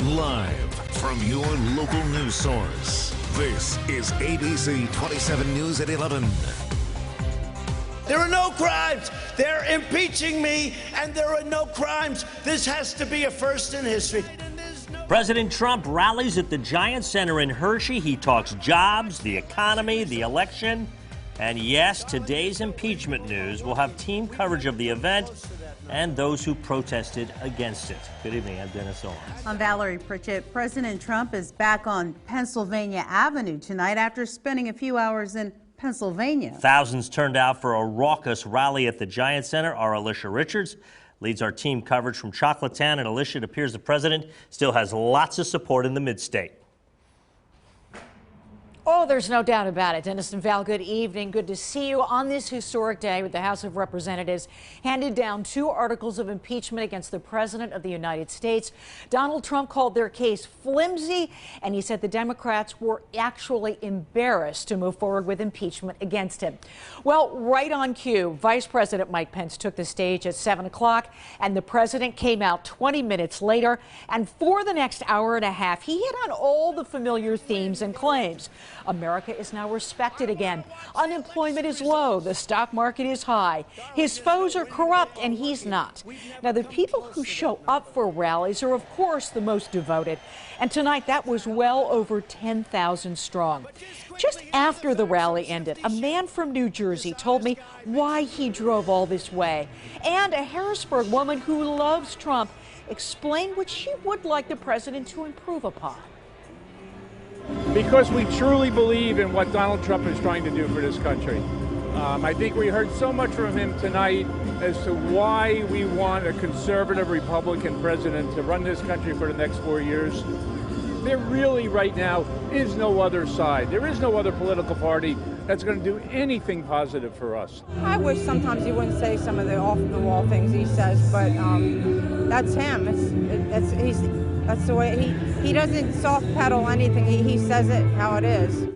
Live from your local news source, this is ABC27 News at 11. There are no crimes. They're impeaching me, and there are no crimes. This has to be a first in history. President Trump rallies at the Giant Center in Hershey. He talks jobs, the economy, the election. And yes, today's impeachment news will have team coverage of the event and those who protested against it. Good evening, I'm Dennis Owens. I'm Valerie Pritchett. President Trump is back on Pennsylvania Avenue tonight after spending a few hours in Pennsylvania. Thousands turned out for a raucous rally at the Giant Center. Our Alicia Richards leads our team coverage from Chocolatown. And Alicia, it appears the president still has lots of support in the mid-state. Oh, there's no doubt about it. Dennis and Val, good evening. Good to see you on this historic day with the House of Representatives handed down 2 articles of impeachment against the President of the United States. Donald Trump called their case flimsy, and he said the Democrats were actually embarrassed to move forward with impeachment against him. Well, right on cue, Vice President Mike Pence took the stage at 7 o'clock, and the president came out 20 minutes later. And for the next hour and a half, he hit on all the familiar themes and claims. America is now respected again. Unemployment is low. The stock market is high. His foes are corrupt, and he's not. Now, the people who show up for rallies are, of course, the most devoted. And tonight, that was well over 10,000 strong. Just after the rally ended, a man from New Jersey told me why he drove all this way. And a Harrisburg woman who loves Trump explained what she would like the president to improve upon. Because we truly believe in what Donald Trump is trying to do for this country. I think we heard so much from him tonight as to why we want a conservative Republican president to run this country for the next 4 years. There really right now is no other side. There is no other political party that's going to do anything positive for us. I wish sometimes he wouldn't say some of the off-the-wall things he says, but that's him. That's the way he doesn't soft pedal anything. He says it how it is.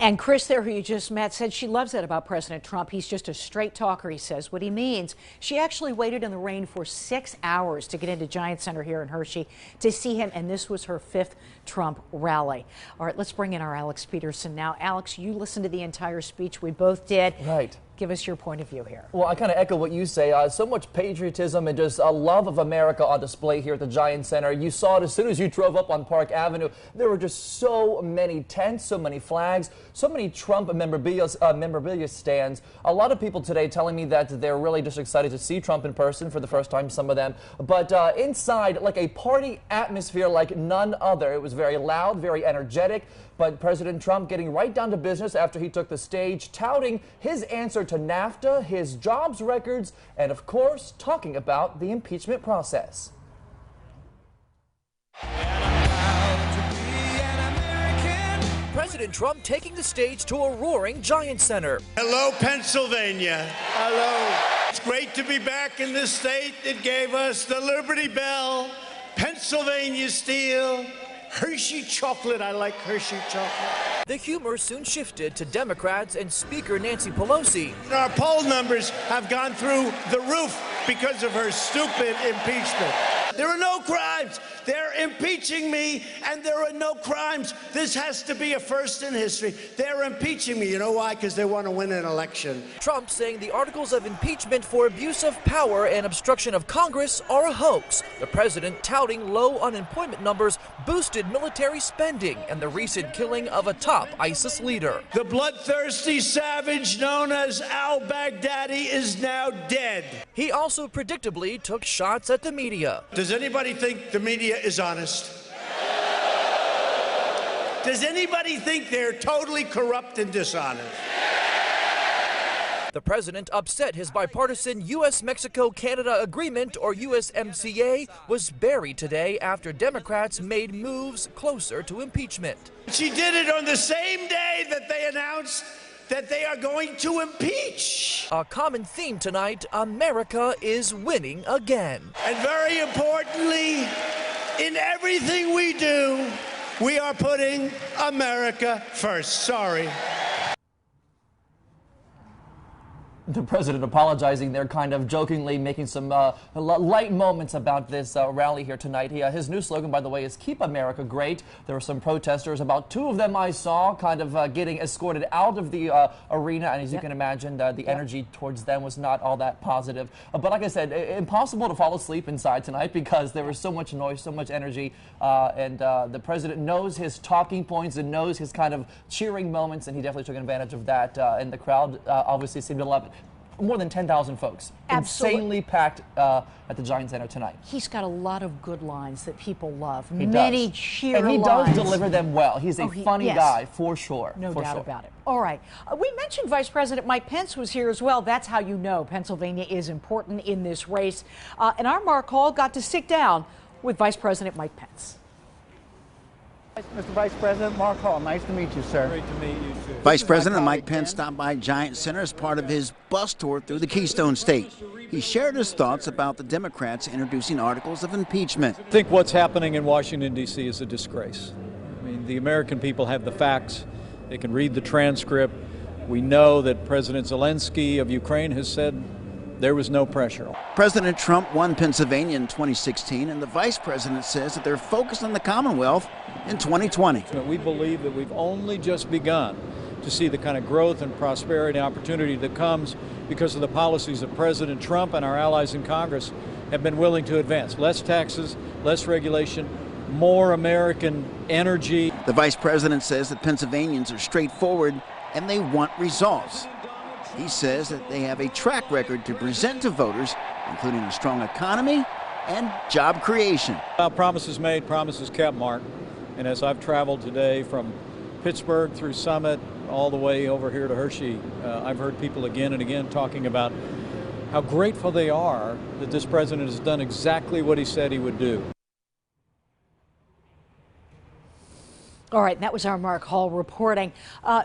And Chris there, who you just met, said she loves that about President Trump. He's just a straight talker. He says what he means. She actually waited in the rain for 6 hours to get into Giant Center here in Hershey to see him, and this was her 5th Trump rally. All right, let's bring in our Alex Peterson now. Alex, you listened to the entire speech. We both did. Right. Give us your point of view here. Well, I kind of echo what you say. So much patriotism and just a love of America on display here at the Giant Center. You saw it as soon as you drove up on Park Avenue. There were just so many tents, so many flags, so many Trump memorabilia stands. A lot of people today telling me that they're really just excited to see Trump in person for the first time, some of them. But inside, like a party atmosphere like none other. It was very loud, very energetic. But President Trump getting right down to business after he took the stage, touting his answer to NAFTA, his jobs records, and of course, talking about the impeachment process. President Trump taking the stage to a roaring Giant Center. Hello, Pennsylvania. Hello. It's great to be back in this state that gave us the Liberty Bell, Pennsylvania Steel, Hershey chocolate. I like Hershey chocolate. The humor soon shifted to Democrats and Speaker Nancy Pelosi. Our poll numbers have gone through the roof because of her stupid impeachment. There are no crimes. They're impeaching me, and there are no crimes. This has to be a first in history. They're impeaching me. You know why? Because they want to win an election. Trump saying the articles of impeachment for abuse of power and obstruction of Congress are a hoax. The president touting low unemployment numbers, boosted military spending, and the recent killing of a top ISIS leader. The bloodthirsty savage known as al-Baghdadi is now dead. He also predictably took shots at the media. Does anybody think the media is honest? Does anybody think they're totally corrupt and dishonest? The president upset his bipartisan U.S.-Mexico-Canada agreement, or USMCA, was buried today after Democrats made moves closer to impeachment. She did it on the same day that they announced that they are going to impeach. A common theme tonight, America is winning again. And very importantly, in everything we do, we are putting America first. Sorry. The president apologizing there, kind of jokingly making some light moments about this rally here tonight. His new slogan, by the way, is "Keep America Great." There were some protesters, about 2 of them I saw, kind of getting escorted out of the arena, and as you can imagine, the energy towards them was not all that positive. But like I said, impossible to fall asleep inside tonight because there was so much noise, so much energy, and the president knows his talking points and knows his kind of cheering moments, and he definitely took advantage of that. And the crowd obviously seemed to love it. More than 10,000 folks. Absolutely. Insanely packed at the Giant Center tonight. He's got a lot of good lines that people love. He Many does. cheer And he lines. does deliver them well. He's a funny guy, for sure. No for doubt sure. about it. All right. We mentioned Vice President Mike Pence was here as well. That's how you know Pennsylvania is important in this race. And our Mark Hall got to sit down with Vice President Mike Pence. Mr. Vice President, Mark Hall, nice to meet you, sir. Great to meet you, too. Vice President Mike Pence stopped by Giant Center as part of his bus tour through the Keystone State. He shared his thoughts about the Democrats introducing articles of impeachment. I think what's happening in Washington, D.C. is a disgrace. I mean, the American people have the facts. They can read the transcript. We know that President Zelensky of Ukraine has said there was no pressure. President Trump won Pennsylvania in 2016, and the vice president says that they're focused on the Commonwealth in 2020. We believe that we've only just begun to see the kind of growth and prosperity and opportunity that comes because of the policies that President Trump and our allies in Congress have been willing to advance. Less taxes, less regulation, more American energy. The vice president says that Pennsylvanians are straightforward and they want results. He says that they have a track record to present to voters, including a strong economy and job creation. Promises made, promises kept, Mark. And as I've traveled today from Pittsburgh through Summit all the way over here to Hershey, I've heard people again and again talking about how grateful they are that this president has done exactly what he said he would do. All right, that was our Mark Hall reporting.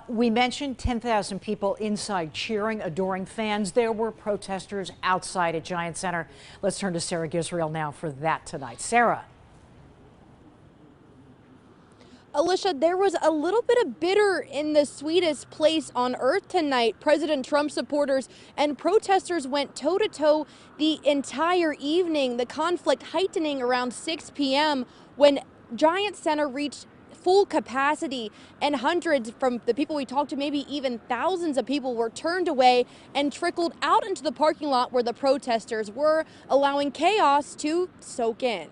We mentioned 10,000 people inside cheering, adoring fans. There were protesters outside at Giant Center. Let's turn to Sarah Gisrael now for that tonight. Sarah. Alicia, there was a little bit of bitter in the sweetest place on earth tonight. President Trump supporters and protesters went toe-to-toe the entire evening, the conflict heightening around 6 p.m. when Giant Center reached full capacity, and hundreds from the people we talked to, maybe even thousands of people, were turned away and trickled out into the parking lot where the protesters were, allowing chaos to soak in.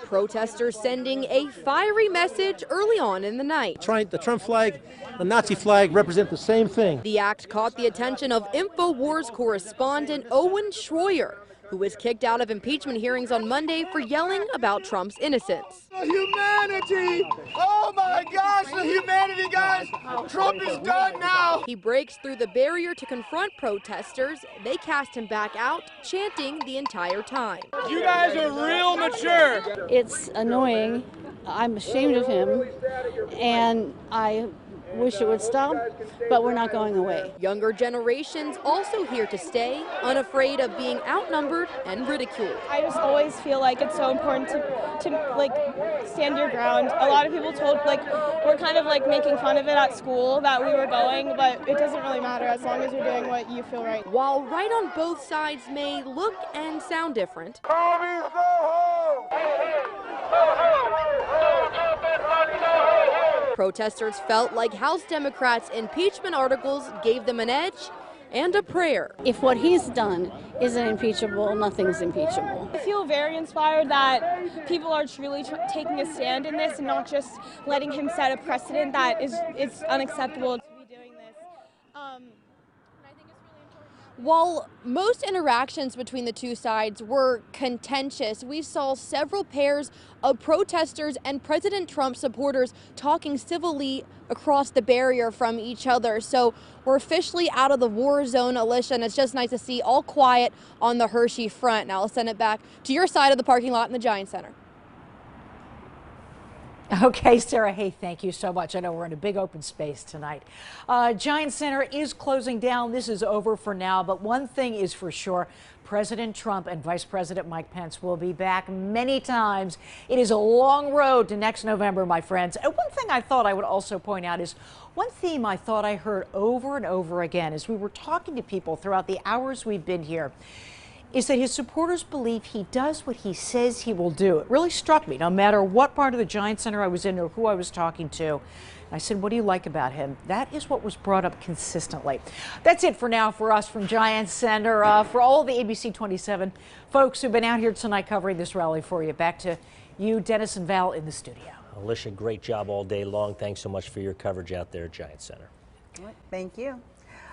Protesters sending a fiery message early on in the night. The Trump flag, the Nazi flag represent the same thing. The act caught the attention of InfoWars correspondent Owen Schroyer, who was kicked out of impeachment hearings on Monday for yelling about Trump's innocence. The humanity! Oh my gosh, the humanity, guys! Trump is done now! He breaks through the barrier to confront protesters. They cast him back out, chanting the entire time. You guys are real mature! It's annoying. I'm ashamed of him, and I wish it would stop, but we're not going away. Younger generations also here to stay, unafraid of being outnumbered and ridiculed. I just always feel like it's so important to like stand your ground. A lot of people told we're kind of like making fun of it at school that we were going, but it doesn't really matter as long as you're doing what you feel right. While right on both sides may look and sound different, protesters felt like House Democrats' impeachment articles gave them an edge and a prayer. If what he's done isn't impeachable, nothing's impeachable. I feel very inspired that people are truly taking a stand in this and not just letting him set a precedent that it's unacceptable to be doing this. While most interactions between the two sides were contentious, we saw several pairs of protesters and President Trump supporters talking civilly across the barrier from each other. So we're officially out of the war zone, Alicia, and it's just nice to see all quiet on the Hershey front. Now I'll send it back to your side of the parking lot in the Giant Center. Okay, Sarah, hey, thank you so much. I know we're in a big open space tonight. Giant Center is closing down. This is over for now, but one thing is for sure. President Trump and Vice President Mike Pence will be back many times. It is a long road to next November, my friends. And one thing I thought I would also point out is one theme I thought I heard over and over again as we were talking to people throughout the hours we've been here is that his supporters believe he does what he says he will do. It really struck me, no matter what part of the Giant Center I was in or who I was talking to. I said, what do you like about him? That is what was brought up consistently. That's it for now for us from Giant Center. For all the ABC27 folks who've been out here tonight covering this rally for you. Back to you, Dennis and Val, in the studio. Alicia, great job all day long. Thanks so much for your coverage out there at Giant Center. Thank you.